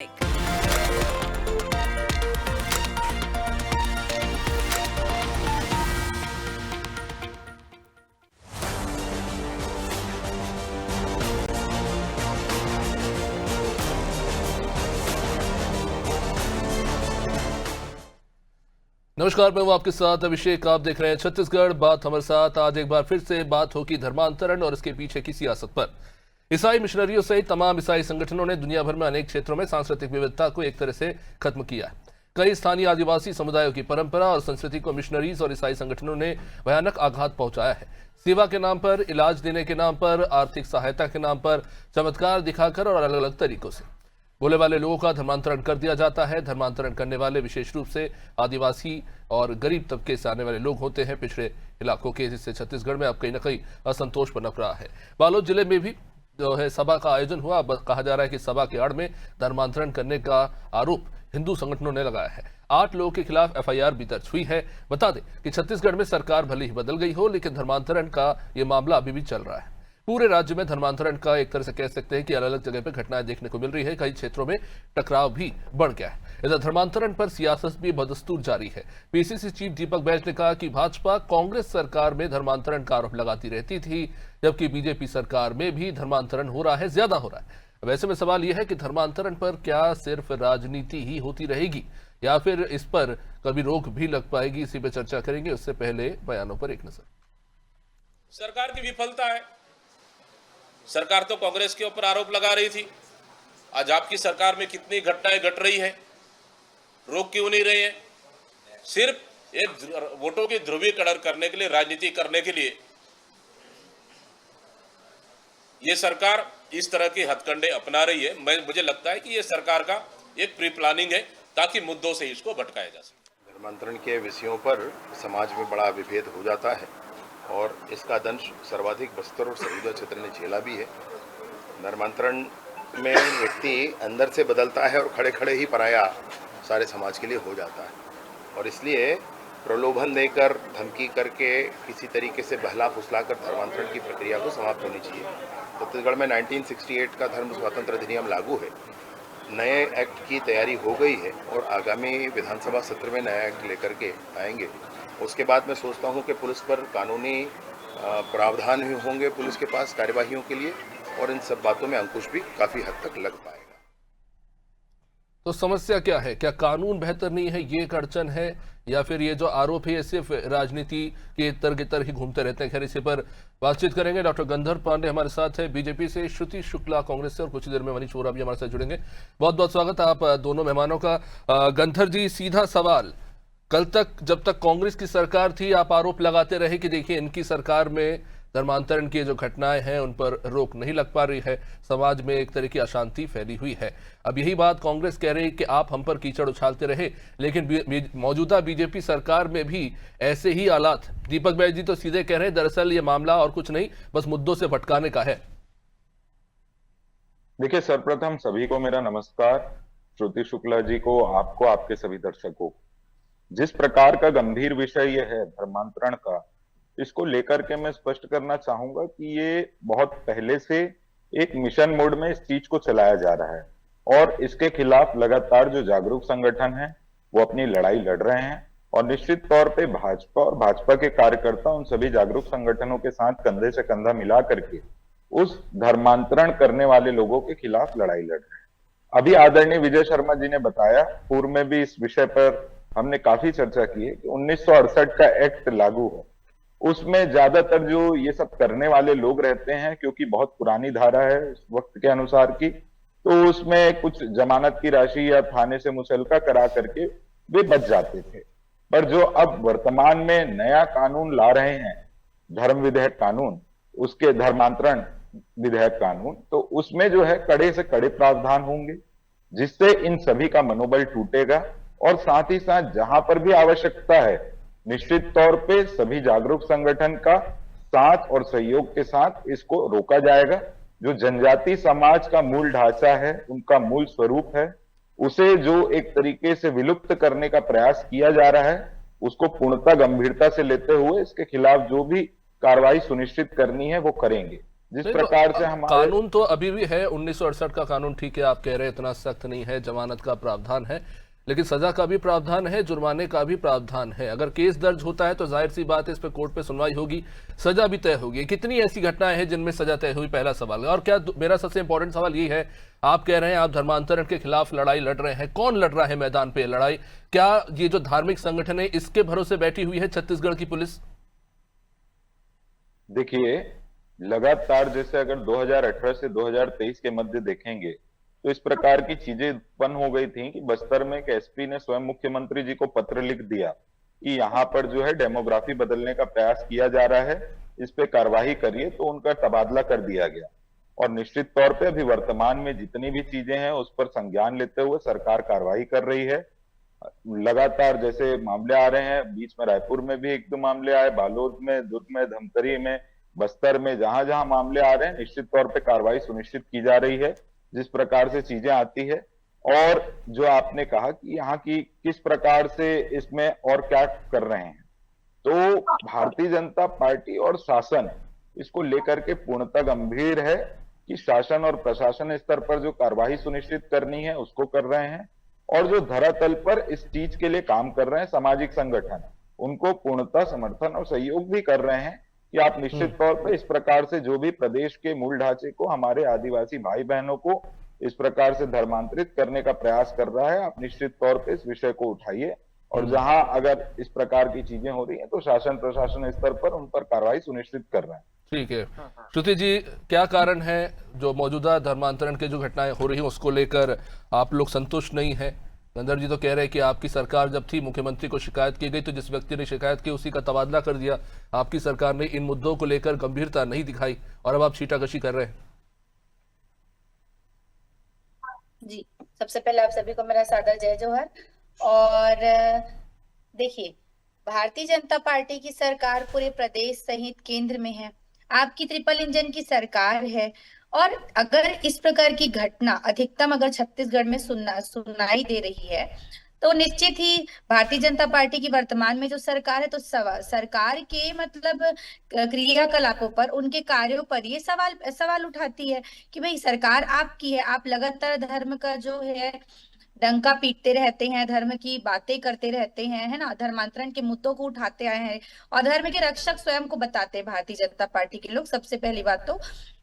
नमस्कार, मैं हूं आपके साथ अभिषेक। आप देख रहे हैं छत्तीसगढ़ बात। हमारे साथ आज एक बार फिर से बात होगी धर्मांतरण और इसके पीछे की सियासत पर। ईसाई मिशनरियों सहित तमाम ईसाई संगठनों ने दुनिया भर में अनेक क्षेत्रों में सांस्कृतिक विविधता को एक तरह से खत्म किया है। कई स्थानीय आदिवासी समुदायों की परंपरा और संस्कृति को मिशनरीज और ईसाई संगठनों ने भयानक आघात पहुंचाया है। सेवा के नाम पर, इलाज देने के नाम पर, आर्थिक सहायता के नाम पर चमत्कार दिखाकर और अलग अलग तरीकों से बोले वाले लोगों का धर्मांतरण कर दिया जाता है। धर्मांतरण करने वाले विशेष रूप से आदिवासी और गरीब तबके से आने वाले लोग होते हैं, पिछड़े इलाकों के, जिससे छत्तीसगढ़ में अब कहीं न कहीं असंतोष पनप रहा है। बालोद जिले में भी जो है सभा का आयोजन हुआ। कहा जा रहा है कि सभा के आड़ में धर्मांतरण करने का आरोप हिंदू संगठनों ने लगाया है। 8 लोगों के खिलाफ एफआईआर भी दर्ज हुई है। बता दें कि छत्तीसगढ़ में सरकार भले ही बदल गई हो, लेकिन धर्मांतरण का ये मामला अभी भी चल रहा है। पूरे राज्य में धर्मांतरण का एक तरह से कह सकते हैं कि अलग अलग जगह पर घटनाएं देखने को मिल रही है। कई क्षेत्रों में टकराव भी बढ़ गया है। इधर धर्मांतरण पर सियासत भी बदस्तूर जारी है। पीसीसी चीफ दीपक बैज ने कहा कि भाजपा कांग्रेस सरकार में धर्मांतरण का आरोप लगाती रहती थी, जबकि बीजेपी सरकार में भी धर्मांतरण हो रहा है, ज्यादा हो रहा है। वैसे में सवाल यह है कि धर्मांतरण पर क्या सिर्फ राजनीति ही होती रहेगी या फिर इस पर कभी रोक भी लग पाएगी? इसी पर चर्चा करेंगे। उससे पहले बयानों पर एक नजर। सरकार की विफलता है। सरकार तो कांग्रेस के ऊपर आरोप लगा रही थी। आज आपकी सरकार में कितनी घटनाएं घट रही है, रोक क्यों नहीं रहे हैं? सिर्फ एक वोटों की ध्रुवीकरण करने के लिए, राजनीति करने के लिए ये सरकार इस तरह के हथकंडे अपना रही है। मुझे लगता है कि ये सरकार का एक प्री प्लानिंग है ताकि मुद्दों से इसको भटकाया जा सके। धर्मांतरण के विषयों पर समाज में बड़ा विभेद हो जाता है और इसका दंश सर्वाधिक बस्तर और सरगुजा क्षेत्र ने झेला भी है। धर्मांतरण में व्यक्ति अंदर से बदलता है और खड़े खड़े ही पराया सारे समाज के लिए हो जाता है, और इसलिए प्रलोभन देकर, धमकी करके, किसी तरीके से बहला फुसलाकर धर्मांतरण की प्रक्रिया को समाप्त होनी चाहिए। छत्तीसगढ़ में 1968 का धर्म स्वातंत्र अधिनियम लागू है। नए एक्ट की तैयारी हो गई है और आगामी विधानसभा सत्र में नया एक्ट लेकर के आएंगे। उसके बाद मैं सोचता हूं कि पुलिस पर कानूनी प्रावधान भी होंगे, पुलिस के पास कार्यवाहियों के लिए, और इन सब बातों में अंकुश भी काफी हद तक लग पाएगा। तो समस्या क्या है? क्या कानून बेहतर नहीं है, ये एक अड़चन है, या फिर ये जो आरोप है ये सिर्फ राजनीति के तर ही घूमते रहते हैं? खैर, इसी पर बातचीत करेंगे। डॉक्टर गंधर्व पांडे हमारे साथ है बीजेपी से, श्रुति शुक्ला कांग्रेस से, और कुछ देर में मनीष वोरा भी हमारे साथ जुड़ेंगे। बहुत बहुत स्वागत आप दोनों मेहमानों का। गंधर जी, सीधा सवाल, कल तक जब तक कांग्रेस की सरकार थी आप आरोप लगाते रहे कि देखिए इनकी सरकार में धर्मांतरण की जो घटनाएं हैं उन पर रोक नहीं लग पा रही है, समाज में एक तरह की अशांति फैली हुई है। अब यही बात कांग्रेस कह रही है कि आप हम पर कीचड़ उछालते रहे, लेकिन मौजूदा बीजेपी सरकार में भी ऐसे ही हालात। दीपक बैज जी तो सीधे कह रहे हैं दरअसल ये मामला और कुछ नहीं, बस मुद्दों से भटकाने का है। देखिए, सर्वप्रथम सभी को मेरा नमस्कार। श्रुति शुक्ला जी को, आपको, आपके सभी दर्शकों। जिस प्रकार का गंभीर विषय ये है धर्मांतरण का, इसको लेकर के मैं स्पष्ट करना चाहूंगा कि ये बहुत पहले से एक मिशन मोड में इस चीज को चलाया जा रहा है, और इसके खिलाफ लगातार जो जागरूक संगठन हैं वो अपनी लड़ाई लड़ रहे हैं, और निश्चित तौर पे भाजपा और भाजपा के कार्यकर्ता उन सभी जागरूक संगठनों के साथ कंधे से कंधा मिला करके उस धर्मांतरण करने वाले लोगों के खिलाफ लड़ाई लड़ रहे हैं। अभी आदरणीय विजय शर्मा जी ने बताया, पूर्व में भी इस विषय पर हमने काफी चर्चा की है कि 1968 का एक्ट लागू है। उसमें ज्यादातर जो ये सब करने वाले लोग रहते हैं, क्योंकि बहुत पुरानी धारा है उस वक्त के अनुसार की, तो उसमें कुछ जमानत की राशि या थाने से मुचलका करा करके वे बच जाते थे। पर जो अब वर्तमान में नया कानून ला रहे हैं, धर्म विधेयक कानून, उसके धर्मांतरण विधेयक कानून, तो उसमें जो है कड़े से कड़े प्रावधान होंगे, जिससे इन सभी का मनोबल टूटेगा, और साथ ही साथ जहां पर भी आवश्यकता है निश्चित तौर पे सभी जागरूक संगठन का साथ और सहयोग के साथ इसको रोका जाएगा। जो जनजाति समाज का मूल ढांचा है, उनका मूल स्वरूप है, उसे जो एक तरीके से विलुप्त करने का प्रयास किया जा रहा है, उसको पूर्णतः गंभीरता से लेते हुए इसके खिलाफ जो भी कार्रवाई सुनिश्चित करनी है वो करेंगे। जिस नहीं प्रकार तो से हमारे कानून तो अभी भी है, 1968 का कानून, ठीक है, आप कह रहे हैं इतना सख्त नहीं है, जमानत का प्रावधान है, लेकिन सजा का भी प्रावधान है, जुर्माने का भी प्रावधान है। अगर केस दर्ज होता है तो जाहिर सी बात है इस पर कोर्ट पे सुनवाई होगी, सजा भी तय होगी। कितनी ऐसी घटनाएं हैं जिनमें सजा तय हुई, पहला सवाल। और क्या मेरा सबसे इंपॉर्टेंट सवाल ये है, आप कह रहे हैं आप धर्मांतरण के खिलाफ लड़ाई लड़ रहे हैं, कौन लड़ रहा है मैदान पे लड़ाई? क्या ये जो धार्मिक संगठन है इसके भरोसे बैठी हुई है छत्तीसगढ़ की पुलिस? देखिए, लगातार जैसे अगर 2018 से 2023 के मध्य देखेंगे तो इस प्रकार की चीजें उत्पन्न हो गई थी कि बस्तर में एक एसपी ने स्वयं मुख्यमंत्री जी को पत्र लिख दिया कि यहाँ पर जो है डेमोग्राफी बदलने का प्रयास किया जा रहा है, इस पे कार्रवाई करिए, तो उनका तबादला कर दिया गया। और निश्चित तौर पे अभी वर्तमान में जितनी भी चीजें हैं उस पर संज्ञान लेते हुए सरकार कार्रवाई कर रही है। लगातार जैसे मामले आ रहे हैं, बीच में रायपुर में भी एक दो मामले आए, बालोद में, दुर्ग में, धमतरी में, बस्तर में, जहां जहां मामले आ रहे हैं निश्चित तौर पे कार्रवाई सुनिश्चित की जा रही है जिस प्रकार से चीजें आती है। और जो आपने कहा कि यहाँ की किस प्रकार से इसमें और क्या कर रहे हैं, तो भारतीय जनता पार्टी और शासन इसको लेकर के पूर्णतः गंभीर है कि शासन और प्रशासन स्तर पर जो कार्रवाई सुनिश्चित करनी है उसको कर रहे हैं, और जो धरातल पर इस चीज के लिए काम कर रहे हैं सामाजिक संगठन, उनको पूर्णतः समर्थन और सहयोग भी कर रहे हैं कि आप निश्चित तौर पर इस प्रकार से जो भी प्रदेश के मूल ढांचे को, हमारे आदिवासी भाई बहनों को इस प्रकार से धर्मांतरित करने का प्रयास कर रहा है, आप निश्चित तौर पर इस विषय को उठाइए। और जहां अगर इस प्रकार की चीजें हो रही हैं तो शासन प्रशासन स्तर पर उन पर कार्रवाई सुनिश्चित कर रहे हैं। ठीक है श्रुति जी, क्या कारण है जो मौजूदा धर्मांतरण के जो घटनाएं हो रही हैं उसको लेकर आप लोग संतुष्ट नहीं हैं? गंधर्व जी तो कह रहे हैं कि आपकी सरकार जब थी, मुख्यमंत्री को शिकायत की गई तो जिस व्यक्ति ने शिकायत की उसी का तबादला कर दिया, आपकी सरकार ने इन मुद्दों को लेकर गंभीरता नहीं दिखाई और अब आप छीटाकशी कर रहे हैं। जी, सबसे पहले आप सभी को मेरा सादर जय जोहर। और देखिए, भारतीय जनता पार्टी की सरकार पूरे प्रदेश सहित केंद्र में है, आपकी ट्रिपल इंजन की सरकार है। और अगर इस प्रकार की घटना अधिकतम अगर छत्तीसगढ़ में सुनाई दे रही है तो निश्चित ही भारतीय जनता पार्टी की वर्तमान में जो सरकार है तो सरकार के मतलब क्रियाकलापों पर, उनके कार्यों पर ये सवाल उठाती है कि भाई सरकार आपकी है, आप लगातार धर्म का जो है डंका पीटते रहते हैं, धर्म की बातें करते रहते हैं, है ना, धर्मांतरण के मुद्दों को उठाते आए हैं और धर्म के रक्षक स्वयं को बताते हैं भारतीय जनता पार्टी के लोग। सबसे पहली बात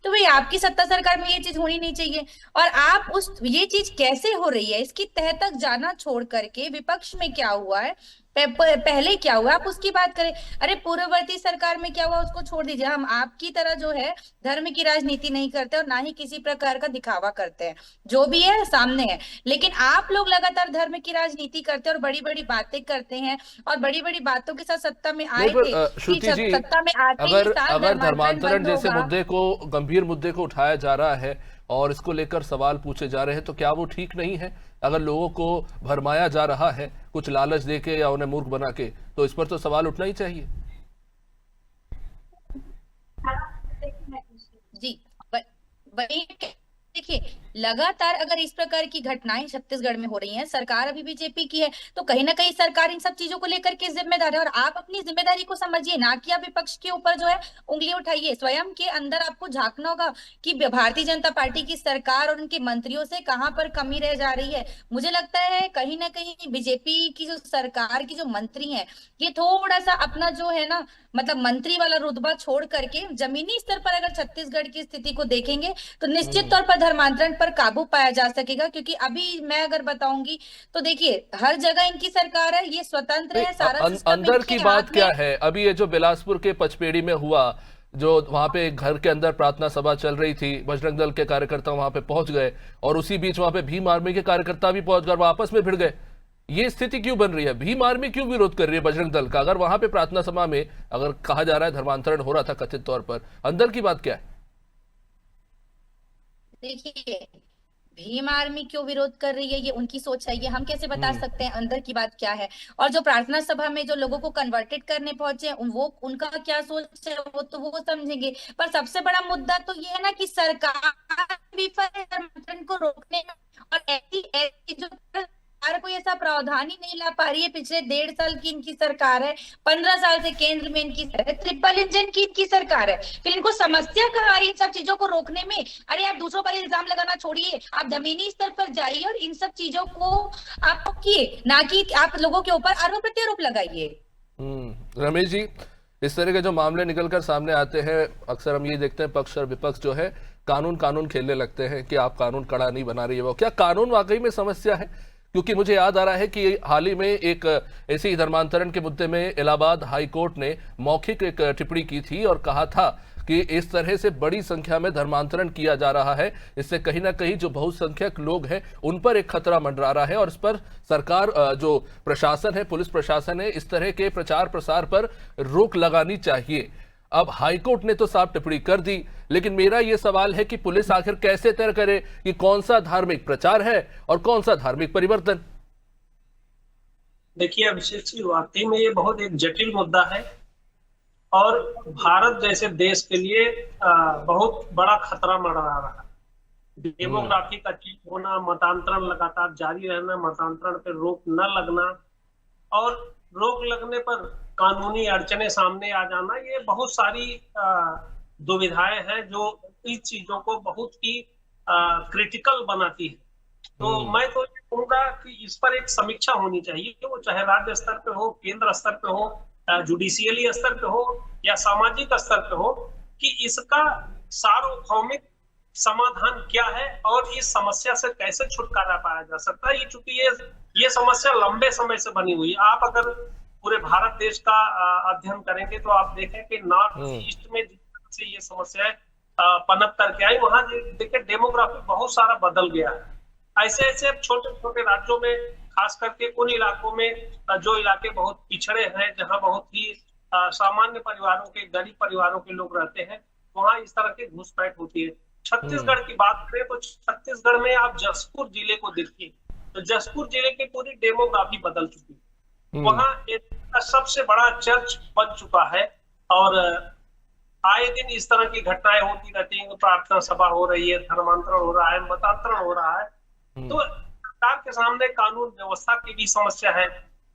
तो भाई आपकी सत्ता सरकार में ये चीज होनी नहीं चाहिए। और आप ये चीज कैसे हो रही है इसकी तह तक जाना छोड़ करके विपक्ष में क्या हुआ है, पहले क्या हुआ, आप उसकी बात करें। अरे पूर्ववर्ती सरकार में क्या हुआ उसको छोड़ दीजिए, हम आपकी तरह जो है धर्म की राजनीति नहीं करते और ना ही किसी प्रकार का दिखावा करते हैं, जो भी है सामने है। लेकिन आप लोग लगातार धर्म की राजनीति करते हैं और बड़ी बड़ी बातें करते हैं और बड़ी बड़ी बातों के साथ सत्ता में आए थे। श्रुति जी, सत्ता में आते अगर धर्मांतरण जैसे मुद्दे को, गंभीर मुद्दे को उठाया जा रहा है और इसको लेकर सवाल पूछे जा रहे हैं तो क्या वो ठीक नहीं है? अगर लोगों को भरमाया जा रहा है कुछ लालच देके या उन्हें मूर्ख बना के, तो इस पर तो सवाल उठना ही चाहिए। जी, वही देखिए, लगातार अगर इस प्रकार की घटनाएं छत्तीसगढ़ में हो रही हैं, सरकार अभी बीजेपी की है, तो कहीं ना कहीं सरकार इन सब चीजों को लेकर के जिम्मेदार है। और आप अपनी जिम्मेदारी को समझिए, ना कि आप विपक्ष के ऊपर जो है उंगली उठाइए। स्वयं के अंदर आपको झांकना होगा कि भारतीय जनता पार्टी की सरकार और उनके मंत्रियों से कहां पर कमी रह जा रही है। मुझे लगता है कहीं ना कहीं बीजेपी की जो सरकार की जो मंत्री है, ये थोड़ा सा अपना जो है ना मतलब मंत्री वाला रुतबा छोड़ करके जमीनी स्तर पर अगर छत्तीसगढ़ की स्थिति को देखेंगे तो निश्चित तौर पर धर्मांतरण पर काबू पाया जा सकेगा। क्योंकि अभी मैं अगर बताऊंगी तो देखिए, हर जगह इनकी सरकार है, ये स्वतंत्र है, सारा अंदर की बात क्या है? अभी ये जो बिलासपुर के पचपेड़ी में हुआ, जो वहां पे घर के अंदर प्रार्थना सभा चल रही थी, बजरंग दल के कार्यकर्ता वहां पे पहुंच गए और उसी बीच वहां पे भीम आर्मी के कार्यकर्ता भी पहुंच गए, आपस में भिड़ गए। ये स्थिति क्यों बन रही है? भीम आर्मी क्यों विरोध कर रही है बजरंग दल का? अगर वहां पे प्रार्थना सभा में अगर कहा जा रहा है धर्मांतरण हो रहा था कथित तौर पर, अंदर की बात क्या है? देखिए, भीम आर्मी क्यों विरोध कर रही है ये उनकी सोच है, ये हम कैसे बता सकते हैं अंदर की बात क्या है। और जो प्रार्थना सभा में जो लोगों को कन्वर्टेड करने पहुंचे वो उनका क्या सोच है वो तो वो समझेंगे। पर सबसे बड़ा मुद्दा तो ये है ना कि सरकार विफल है धर्मांतरण को रोकने में। और ऐसी जो सरकार को ऐसा प्रावधान ही नहीं ला पा रही है। पिछले 1.5 साल की इनकी सरकार है, 15 साल से केंद्र में इनकी ट्रिपल इंजन की इनकी सरकार है, फिर इनको समस्या कहाँ आ रही है इन सब चीजों को रोकने में? अरे आप दूसरों पर इल्जाम लगाना छोड़िए, आप जमीनी स्तर पर जाइए और इन सब चीजों को आप रोकिए, ना कि आप लोगों के ऊपर आरोप प्रत्यारोप लगाइए। रमेश जी, इस तरह के जो मामले निकलकर सामने आते हैं, अक्सर हम ये देखते हैं पक्ष और विपक्ष जो है कानून खेलने लगते हैं कि आप कानून कड़ा नहीं बना रही है। वो क्या कानून वाकई में समस्या है? क्योंकि मुझे याद आ रहा है कि हाल ही में एक ऐसे ही धर्मांतरण के मुद्दे में इलाहाबाद हाई कोर्ट ने मौखिक एक टिप्पणी की थी और कहा था कि इस तरह से बड़ी संख्या में धर्मांतरण किया जा रहा है, इससे कहीं ना कहीं जो बहुसंख्यक लोग हैं उन पर एक खतरा मंडरा रहा है और इस पर सरकार, जो प्रशासन है, पुलिस प्रशासन है, इस तरह के प्रचार प्रसार पर रोक लगानी चाहिए। अब हाईकोर्ट ने तो साफ टिप्पणी कर दी, लेकिन मेरा यह सवाल है कि पुलिस आखिर कैसे तय करे कि कौन सा धार्मिक प्रचार है और कौन सा धार्मिक परिवर्तन? देखिए अभिषेक जी, वाकई में ये बहुत एक जटिल मुद्दा है और भारत जैसे देश के लिए बहुत बड़ा खतरा मंडरा रहा है। डेमोग्राफी का चेंज होना, मतांतरण लगातार जारी रहना, मतांतरण पर रोक न लगना और रोक लगने पर कानूनी अड़चने सामने आ जाना, ये बहुत सारी दुविधाएं हैं जो इस चीजों को बहुत ही क्रिटिकल बनाती है। तो मैं तो ये कहूंगा कि इस पर एक समीक्षा होनी चाहिए, वो चाहे राज्य स्तर पे हो, केंद्र स्तर पे हो, जुडिशियली स्तर पे हो या सामाजिक स्तर पे हो, कि इसका सार्वभौमिक समाधान क्या है और इस समस्या से कैसे छुटकारा पाया जा सकता है। चूंकि ये समस्या लंबे समय से बनी हुई है। आप अगर पूरे भारत देश का अध्ययन करेंगे तो आप देखें कि नॉर्थ ईस्ट में से ये समस्याएं पनप करके आई, वहां देखिए डेमोग्राफी बहुत सारा बदल गया है। ऐसे ऐसे छोटे छोटे राज्यों में, खास करके उन इलाकों में जो इलाके बहुत पिछड़े हैं, जहां बहुत ही सामान्य परिवारों के, गरीब परिवारों के लोग रहते हैं, वहां इस तरह की घुसपैठ होती है। छत्तीसगढ़ की बात करें तो छत्तीसगढ़ में आप जसपुर जिले को देखिए, तो जसपुर जिले की पूरी डेमोग्राफी बदल चुकी है। वहां एक सबसे बड़ा चर्च बन चुका है और आए दिन इस तरह की घटनाएं होती रहती हैं। प्रार्थना सभा हो रही है, धर्मांतरण हो रहा है, मतांतरण हो रहा है। तो सरकार के सामने कानून व्यवस्था की भी समस्या है।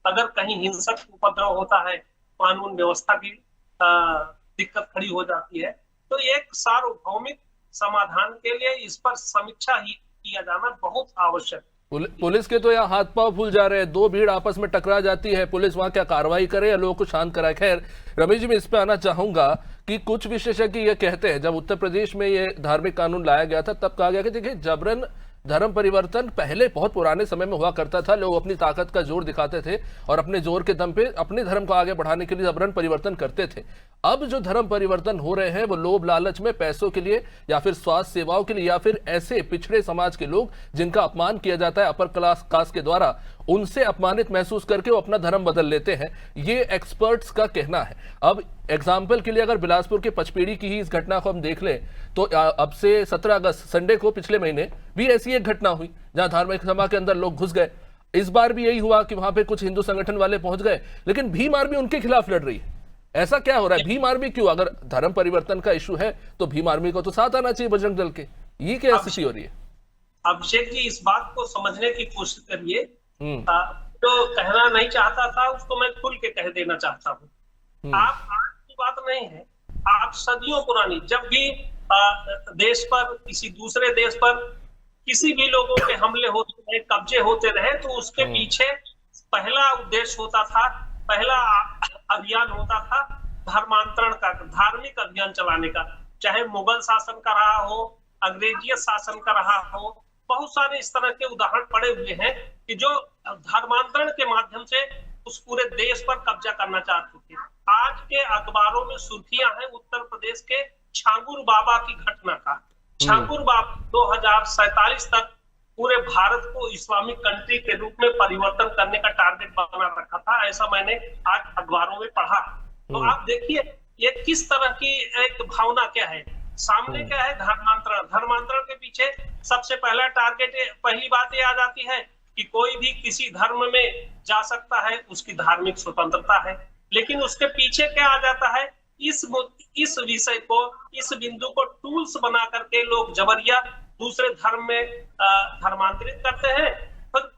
अगर कहीं हिंसक उपद्रव होता है, कानून व्यवस्था की दिक्कत खड़ी हो जाती है। तो एक सार्वभौमिक समाधान के लिए इस पर समीक्षा ही किया जाना बहुत आवश्यक। पुलिस के तो यहाँ हाथ पांव फूल जा रहे हैं, दो भीड़ आपस में टकरा जाती है, पुलिस वहां क्या कार्रवाई करे या लोगों को शांत कराए? खैर रमेश जी, मैं इस पे आना चाहूंगा कि कुछ विशेषज्ञ ये कहते हैं, जब उत्तर प्रदेश में ये धार्मिक कानून लाया गया था तब कहा गया कि देखिए जबरन धर्म परिवर्तन पहले बहुत पुराने समय में हुआ करता था, लोग अपनी ताकत का जोर दिखाते थे और अपने जोर के दम पे अपने धर्म को आगे बढ़ाने के लिए जबरन परिवर्तन करते थे। अब जो धर्म परिवर्तन हो रहे हैं वो लोभ लालच में, पैसों के लिए या फिर स्वास्थ्य सेवाओं के लिए या फिर ऐसे पिछड़े समाज के लोग जिनका अपमान किया जाता है अपर क्लास कास्ट के द्वारा, उनसे अपमानित महसूस करके वो अपना धर्म बदल लेते हैं, ये एक्सपर्ट्स का कहना है। अब एग्जाम्पल के लिए अगर बिलासपुर के पचपेड़ी की ही इस घटना को हम देख लें तो अब से 17 अगस्त संडे को पिछले महीने भी ऐसी एक घटना हुई जहां धार्मिक सभा के अंदर लोग घुस गए। इस बार भी यही हुआ कि वहां पे कुछ हिंदू संगठन वाले पहुंच गए, लेकिन भीम आर्मी उनके खिलाफ लड़ रही है। ऐसा क्या हो रहा है? भीम आर्मी क्यों? अगर धर्म परिवर्तन का इश्यू है तो भीम आर्मी को तो साथ आना चाहिए बजरंग दल के। ये क्या स्थिति हो रही है? अभिषेक जी, इस बात को समझने की कोशिश करिए। जो कहना नहीं चाहता था उसको मैं खुल के कह देना चाहता हूँ। आप आज की बात नहीं है, आप सदियों पुरानी, जब भी देश पर, किसी दूसरे देश पर किसी भी लोगों के हमले होते रहे, कब्जे होते रहे, तो उसके पीछे पहला उद्देश्य होता था, पहला अभियान होता था धर्मांतरण का, धार्मिक अभियान चलाने का। चाहे मुगल शासन का रहा हो, अंग्रेजी शासन का रहा हो, बहुत सारे इस तरह के उदाहरण पड़े हुए हैं कि जो धर्मांतरण के माध्यम से उस पूरे देश पर कब्जा करना चाहते थे। आज के अखबारों में सुर्खियां हैं उत्तर प्रदेश के छांगुर बाबा की घटना का। छांगुर बाबा 2047 तक पूरे भारत को इस्लामिक कंट्री के रूप में परिवर्तन करने का टारगेट बना रखा था, ऐसा मैंने आज अखबारों में पढ़ा। तो आप देखिए ये किस तरह की एक भावना क्या है, सामने क्या है धर्मांतरण। धर्मांतरण के पीछे सबसे पहला टारगेट, पहली बात ये आ जाती है कि कोई भी किसी धर्म में जा सकता है, उसकी धार्मिक स्वतंत्रता है। लेकिन उसके पीछे क्या आ जाता है, इस विषय को, इस बिंदु को टूल्स बना करके लोग जबरिया दूसरे धर्म में धर्मांतरित करते हैं,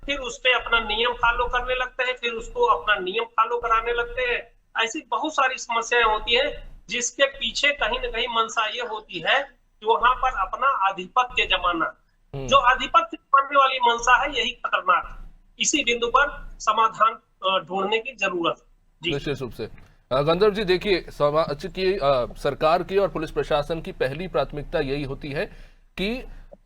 फिर उस पे अपना नियम फॉलो करने लगते हैं, फिर उसको अपना नियम फॉलो कराने लगते हैं। ऐसी बहुत सारी समस्याएं होती है, जिसके पीछे कहीं ना कहीं मंशा ये होती है कि वहां पर अपना आधिपत्य जमाना, जो आधिपत्य जमाने वाली मंशा है, यही खतरनाक है। इसी बिंदु पर समाधान ढूंढने की जरूरत है। जी निश्चित रूप से गंधर्व जी, देखिए समाज की सरकार की और पुलिस प्रशासन की पहली प्राथमिकता यही होती है कि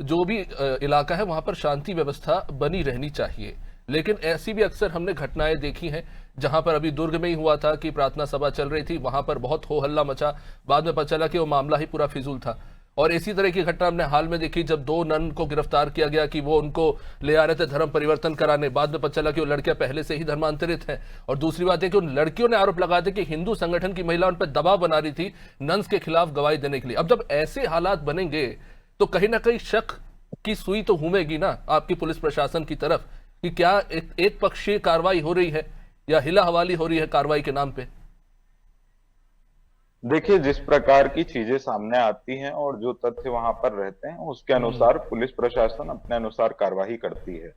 जो भी इलाका है वहां पर शांति व्यवस्था बनी रहनी चाहिए। लेकिन ऐसी भी अक्सर हमने घटनाएं देखी हैं, जहां पर अभी दुर्ग में ही हुआ था कि प्रार्थना सभा चल रही थी, वहां पर बहुत हो हल्ला मचा, बाद में पता चला कि वो मामला ही पूरा फिजूल था। और इसी तरह की घटना हमने हाल में देखी जब 2 नन को गिरफ्तार किया गया कि वो उनको ले आ रहे थे धर्म परिवर्तन कराने, बाद में पता चला कि वो लड़कियां पहले से ही धर्मांतरित हैं। और दूसरी बात है कि उन लड़कियों ने आरोप लगाया था कि हिंदू संगठन की महिला उन पर दबाव बना रही थी नन्स के खिलाफ गवाही देने के लिए। अब जब ऐसे हालात बनेंगे तो कहीं ना कहीं शक की सुई तो घूमेगी ना आपकी पुलिस प्रशासन की तरफ कि क्या एक पक्षीय कार्रवाई हो रही है या हिला हवाली हो रही है कार्रवाई के नाम पे। देखिए, जिस प्रकार की चीजें सामने आती हैं और जो तथ्य वहां पर रहते हैं उसके अनुसार पुलिस प्रशासन अपने अनुसार कार्रवाई करती है।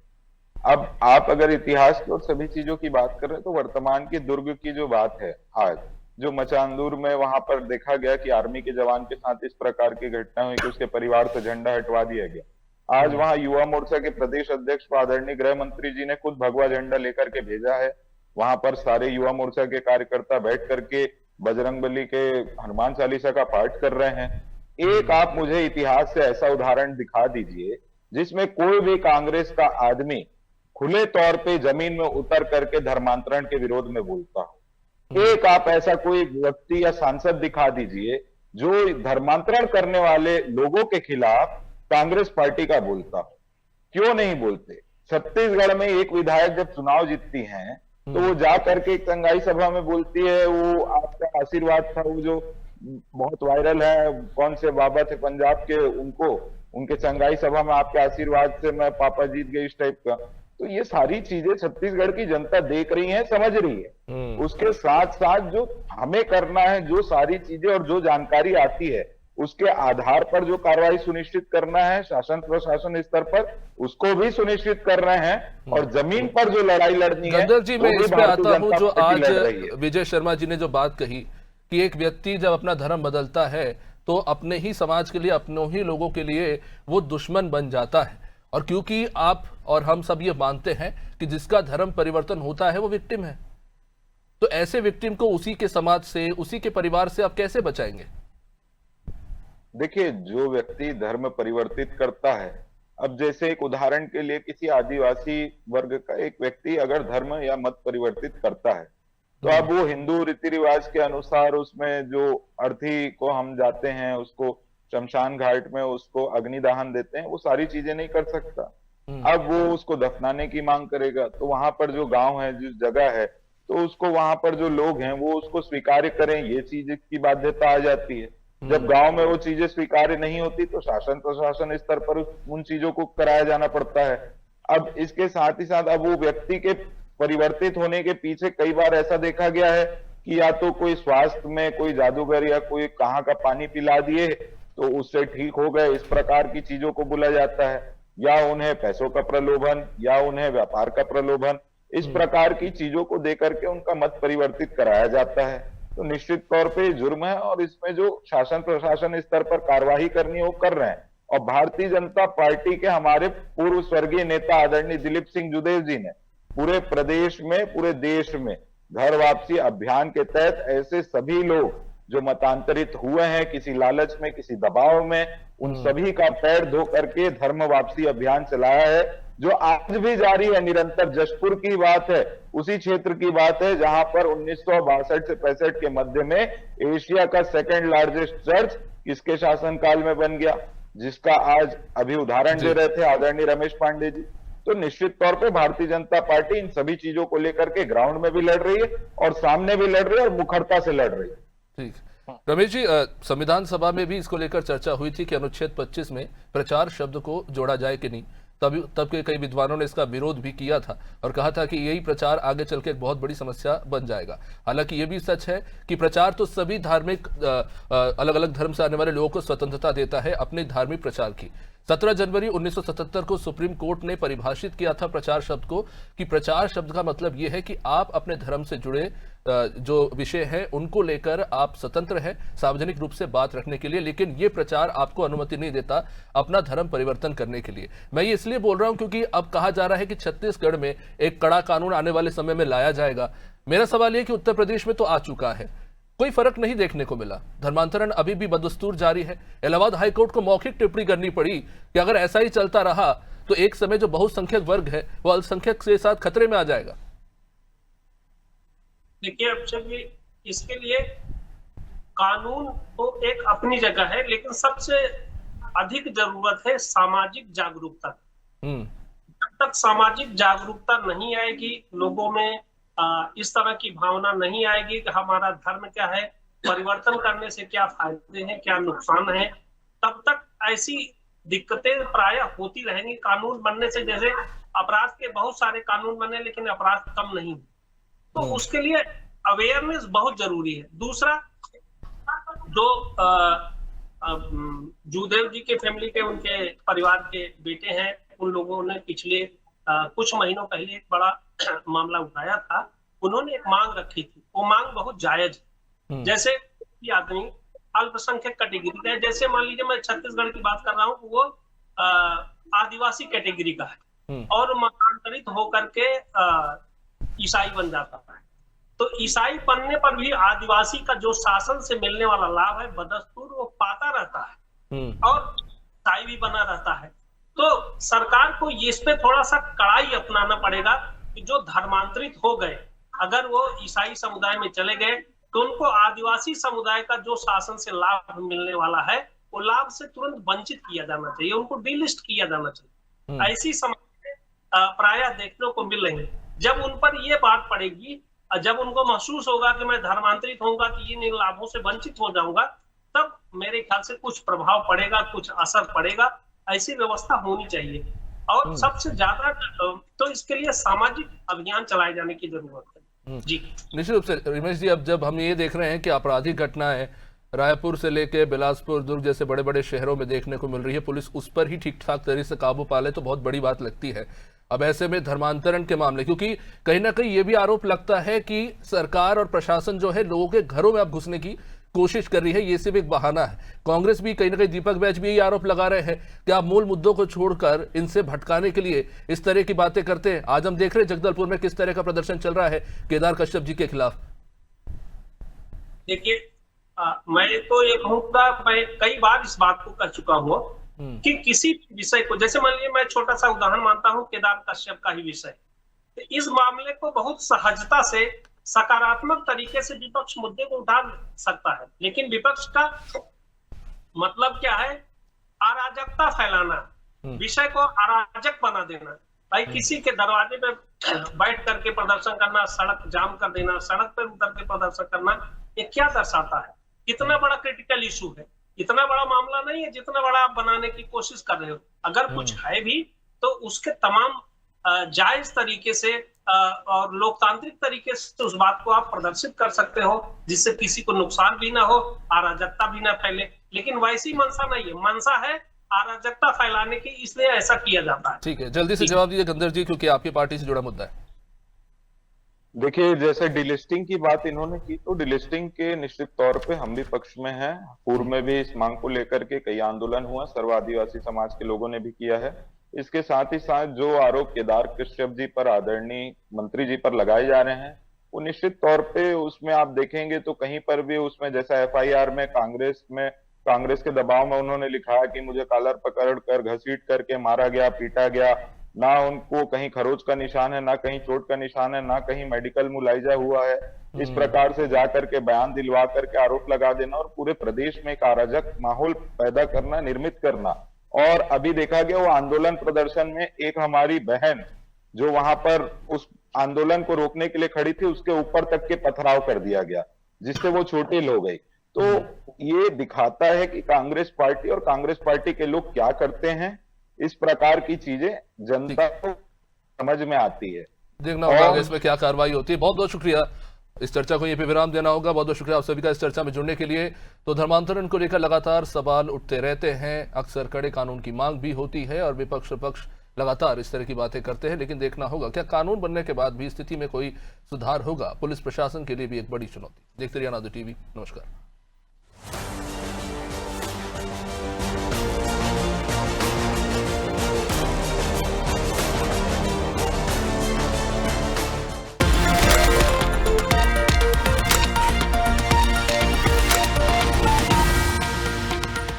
अब आप अगर इतिहास की और सभी चीजों की बात कर रहे हैं तो वर्तमान की दुर्ग की जो बात है, आज जो मचांदूर में वहां पर देखा गया कि आर्मी के जवान के साथ इस प्रकार की घटना हुई कि उसके परिवार से झंडा हटवा दिया गया। आज वहां युवा मोर्चा के प्रदेश अध्यक्ष आदरणीय गृह मंत्री जी ने खुद भगवा झंडा लेकर के भेजा है। वहां पर सारे युवा मोर्चा के कार्यकर्ता बैठ करके बजरंगबली के हनुमान चालीसा का पाठ कर रहे हैं। एक आप मुझे इतिहास से ऐसा उदाहरण दिखा दीजिए जिसमें कोई भी कांग्रेस का आदमी खुले तौर पे जमीन में उतर करके धर्मांतरण के विरोध में बोलता हो। एक आप ऐसा कोई व्यक्ति या सांसद दिखा दीजिए जो धर्मांतरण करने वाले लोगों के खिलाफ कांग्रेस पार्टी का बोलता हो। क्यों नहीं बोलते? छत्तीसगढ़ में एक विधायक जब चुनाव जीतती हैं तो वो जा करके एक चंगाई सभा में बोलती है, वो आपका आशीर्वाद था, वो जो बहुत वायरल है, कौन से बाबा थे पंजाब के, उनको उनके चंगाई सभा में आपके आशीर्वाद से मैं पापा जीत गई, इस टाइप का। तो ये सारी चीजें छत्तीसगढ़ की जनता देख रही है, समझ रही है। उसके साथ साथ जो हमें करना है, जो सारी चीजें और जो जानकारी आती है उसके आधार पर जो कार्रवाई सुनिश्चित करना है शासन प्रशासन स्तर पर, उसको भी सुनिश्चित कर रहे हैं। और जमीन पर जो लड़ाई लड़नी है, गंधर्व जी, मैं इस पे आता हूं जो आज लड़ रही है। विजय शर्मा जी ने जो बात कही कि एक व्यक्ति जब अपना धर्म बदलता है तो अपने ही समाज के लिए, अपनों ही लोगों के लिए वो दुश्मन बन जाता है। और क्योंकि आप और हम सब ये मानते हैं कि जिसका धर्म परिवर्तन होता है वो विक्टिम है, तो ऐसे विक्टिम को उसी के समाज से, उसी के परिवार से आप कैसे बचाएंगे? देखिए, जो व्यक्ति धर्म परिवर्तित करता है, अब जैसे एक उदाहरण के लिए किसी आदिवासी वर्ग का एक व्यक्ति अगर धर्म या मत परिवर्तित करता है तो अब वो हिंदू रीति रिवाज के अनुसार उसमें जो अर्थी को हम जाते हैं, उसको शमशान घाट में उसको अग्निदाहन देते हैं, वो सारी चीजें नहीं कर सकता। अब वो उसको दफनाने की मांग करेगा तो वहां पर जो गांव है, जिस जगह है, तो उसको वहां पर जो लोग हैं वो उसको स्वीकार करें, ये चीज की बाध्यता आ जाती है। जब गांव में वो चीजें स्वीकार्य नहीं होती तो शासन प्रशासन स्तर पर उन चीजों को कराया जाना पड़ता है। अब इसके साथ ही साथ अब वो व्यक्ति के परिवर्तित होने के पीछे कई बार ऐसा देखा गया है कि या तो कोई स्वास्थ्य में कोई जादूगर या कोई कहाँ का पानी पिला दिए तो उससे ठीक हो गए, इस प्रकार की चीजों को बोला जाता है। या उन्हें पैसों का प्रलोभन या उन्हें व्यापार का प्रलोभन, इस प्रकार की चीजों को देकर के उनका मत परिवर्तित कराया जाता है। तो निश्चित तौर पे जुर्म है और इसमें जो शासन प्रशासन स्तर पर कार्रवाई करनी है वो कर रहे हैं। और भारतीय जनता पार्टी के हमारे पूर्व स्वर्गीय नेता आदरणीय दिलीप सिंह जुदेव जी ने पूरे प्रदेश में, पूरे देश में घर वापसी अभियान के तहत ऐसे सभी लोग जो मतांतरित हुए हैं किसी लालच में, किसी दबाव में, उन सभी का पैर धो करके धर्म वापसी अभियान चलाया है, जो आज भी जारी है निरंतर। जशपुर की बात है, उसी क्षेत्र की बात है जहां पर 1962 से 65 के मध्य में एशिया का सेकंड लार्जेस्ट चर्च किसके शासनकाल में बन गया, जिसका आज अभी उदाहरण दे रहे थे आदरणीय रमेश पांडे जी। तो निश्चित तौर पे भारतीय जनता पार्टी इन सभी चीजों को लेकर के ग्राउंड में भी लड़ रही है और सामने भी लड़ रही है और मुखरता से लड़ रही है। ठीक, रमेश जी, संविधान सभा में भी इसको लेकर चर्चा हुई थी कि अनुच्छेद 25 में प्रचार शब्द को जोड़ा जाए कि नहीं। तब के कई विद्वानों ने इसका विरोध भी किया था और कहा था कि यही प्रचार आगे चल के एक बहुत बड़ी समस्या बन जाएगा। हालांकि ये भी सच है कि प्रचार तो सभी धार्मिक अलग अलग धर्म से आने वाले लोगों को स्वतंत्रता देता है अपने धार्मिक प्रचार की, 17 जनवरी 1977 को सुप्रीम कोर्ट ने परिभाषित किया था प्रचार शब्द को, कि प्रचार शब्द का मतलब यह है कि आप अपने धर्म से जुड़े जो विषय है उनको लेकर आप स्वतंत्र हैं सार्वजनिक रूप से बात रखने के लिए, लेकिन ये प्रचार आपको अनुमति नहीं देता अपना धर्म परिवर्तन करने के लिए। मैं ये इसलिए बोल रहा हूं क्योंकि अब कहा जा रहा है कि छत्तीसगढ़ में एक कड़ा कानून आने वाले समय में लाया जाएगा। मेरा सवाल यह कि उत्तर प्रदेश में तो आ चुका है, कोई फर्क नहीं देखने को मिला, धर्मांतरण अभी भी बदस्तूर जारी है। इलाहाबाद हाईकोर्ट को मौखिक टिप्पणी करनी पड़ी कि अगर ऐसा ही चलता रहा तो एक समय जो बहुसंख्यक वर्ग है वो अल्पसंख्यक के साथ खतरे में आ जाएगा। देखिए अक्षय जी, इसके लिए कानून तो एक अपनी जगह है, लेकिन सबसे अधिक जरूरत है सामाजिक जागरूकता। जब तक सामाजिक जागरूकता नहीं आएगी, लोगों में इस तरह की भावना नहीं आएगी कि हमारा धर्म क्या है, परिवर्तन करने से क्या फायदे हैं, क्या नुकसान है, तब तक ऐसी दिक्कतें प्रायः होती रहेंगी। कानून बनने से, जैसे अपराध के बहुत सारे कानून बने लेकिन अपराध कम नहीं, तो उसके लिए अवेयरनेस बहुत जरूरी है। दूसरा, जो जूदेव जी के फैमिली के, उनके परिवार के बेटे हैं, उन लोगों ने पिछले कुछ महीनों पहले एक बड़ा मामला उठाया था। उन्होंने एक मांग रखी थी, वो मांग बहुत जायज है। जैसे आदमी अल्पसंख्यक कैटेगरी का है, जैसे मान लीजिए मैं छत्तीसगढ़ की बात कर रहा हूँ, वो आदिवासी कैटेगरी का है और मतांतरित होकर के ईसाई बन जाता है, तो ईसाई बनने पर भी आदिवासी का जो शासन से मिलने वाला लाभ है बदस्तूर वो पाता रहता है और ईसाई भी बना रहता है। तो सरकार को इस पे थोड़ा सा कड़ाई अपनाना पड़ेगा कि जो धर्मांतरित हो गए, अगर वो ईसाई समुदाय में चले गए तो उनको आदिवासी समुदाय का जो शासन से लाभ मिलने वाला है वो लाभ से तुरंत वंचित किया जाना चाहिए, उनको डिलिस्ट किया जाना चाहिए। ऐसी समस्या प्रायः देखने को मिल रही है। जब उन पर ये बात पड़ेगी, जब उनको महसूस होगा कि मैं धर्मांतरित होऊंगा, कि इन लाभों से वंचित हो जाऊंगा, तब मेरे ख्याल से कुछ प्रभाव पड़ेगा, कुछ असर पड़ेगा। ऐसी व्यवस्था होनी चाहिए और सबसे ज्यादा तो इसके लिए सामाजिक अभियान चलाए जाने की जरूरत है। जी निश्चित रूप से रमेश जी, अब जब हम ये देख रहे हैं कि आपराधिक घटनाएं रायपुर से लेके बिलासपुर, दुर्ग जैसे बड़े बड़े शहरों में देखने को मिल रही है, पुलिस उस पर ही ठीक ठाक तरीके से काबू पा ले तो बहुत बड़ी बात लगती है। अब ऐसे में धर्मांतरण के मामले, क्योंकि कहीं ना कहीं ये भी आरोप लगता है कि सरकार और प्रशासन जो है लोगों के घरों में अब घुसने की कोशिश कर रही है, ये सिर्फ एक बहाना है। कांग्रेस भी कहीं ना कहीं, दीपक बैच भी यही आरोप लगा रहे हैं कि आप मूल मुद्दों को छोड़कर इनसे भटकाने के लिए इस तरह की बातें करते हैं। आज हम देख रहे हैं जगदलपुर में किस तरह का प्रदर्शन चल रहा है केदार कश्यप जी के खिलाफ। देखिए, मैं तो ये कहूंगा, मैं कई बार इस बात को कर चुका हूँ कि किसी विषय को, जैसे मान लीजिए मैं छोटा सा उदाहरण मानता हूँ केदार कश्यप का ही विषय, तो इस मामले को बहुत सहजता से सकारात्मक तरीके से विपक्ष मुद्दे को उठा सकता है, लेकिन विपक्ष का मतलब क्या है? अराजकता फैलाना, विषय को अराजक बना देना। भाई किसी के दरवाजे पे बैठ करके प्रदर्शन करना, सड़क जाम कर देना, सड़क पर उतर के प्रदर्शन करना, ये क्या दर्शाता है? कितना बड़ा क्रिटिकल इशू है, इतना बड़ा मामला नहीं है जितना बड़ा आप बनाने की कोशिश कर रहे हो। अगर कुछ है भी तो उसके तमाम जायज तरीके से और लोकतांत्रिक तरीके से उस बात को आप प्रदर्शित कर सकते हो, जिससे किसी को नुकसान भी ना हो, अराजकता भी ना फैले। लेकिन वैसी मंशा नहीं है, मंशा है अराजकता फैलाने की, इसलिए ऐसा किया जाता है। ठीक है, जल्दी से जवाब दीजिए गंधर जी, क्योंकि आपकी पार्टी से जुड़ा मुद्दा है। देखिए, जैसे डिलिस्टिंग की बात इन्होंने की, तो डिलिस्टिंग के निश्चित तौर पे हम भी पक्ष में हैं। पूर्व में भी इस मांग को लेकर के कई आंदोलन हुआ, सर्व आदिवासी समाज के लोगों ने भी किया है। इसके साथ ही साथ जो आरोप केदार कश्यप जी पर, आदरणीय मंत्री जी पर लगाए जा रहे हैं, वो निश्चित तौर पे उसमें आप देखेंगे तो कहीं पर भी उसमें, जैसा FIR में कांग्रेस के दबाव में उन्होंने लिखा है कि मुझे कॉलर पकड़ कर घसीट करके मारा गया, पीटा गया, ना उनको कहीं खरोच का निशान है, ना कहीं चोट का निशान है, ना कहीं मेडिकल मुलायजा हुआ है। इस प्रकार से जा करके बयान दिलवा करके आरोप लगा देना और पूरे प्रदेश में एक अराजक माहौल पैदा करना, निर्मित करना। और अभी देखा गया वो आंदोलन प्रदर्शन में एक हमारी बहन जो वहां पर उस आंदोलन को रोकने के लिए खड़ी थी, उसके ऊपर तक के पथराव कर दिया गया, जिससे वो चोटिल हो गई। तो ये दिखाता है कि कांग्रेस पार्टी और कांग्रेस पार्टी के लोग क्या करते हैं। इस प्रकार की चीजें जनता को समझ में आती है, देखना होगा इसमें क्या कार्रवाई होती है। बहुत बहुत शुक्रिया इस चर्चा को यहीं पे विराम देना होगा। बहुत बहुत शुक्रिया आप सभी का इस चर्चा में जुड़ने के लिए। तो धर्मांतरण को लेकर लगातार सवाल उठते रहते हैं, अक्सर कड़े कानून की मांग भी होती है और विपक्ष पक्ष लगातार इस तरह की बातें करते हैं, लेकिन देखना होगा क्या कानून बनने के बाद भी स्थिति में कोई सुधार होगा। पुलिस प्रशासन के लिए भी एक बड़ी चुनौती। देखते रहिए अनादि टीवी। नमस्कार।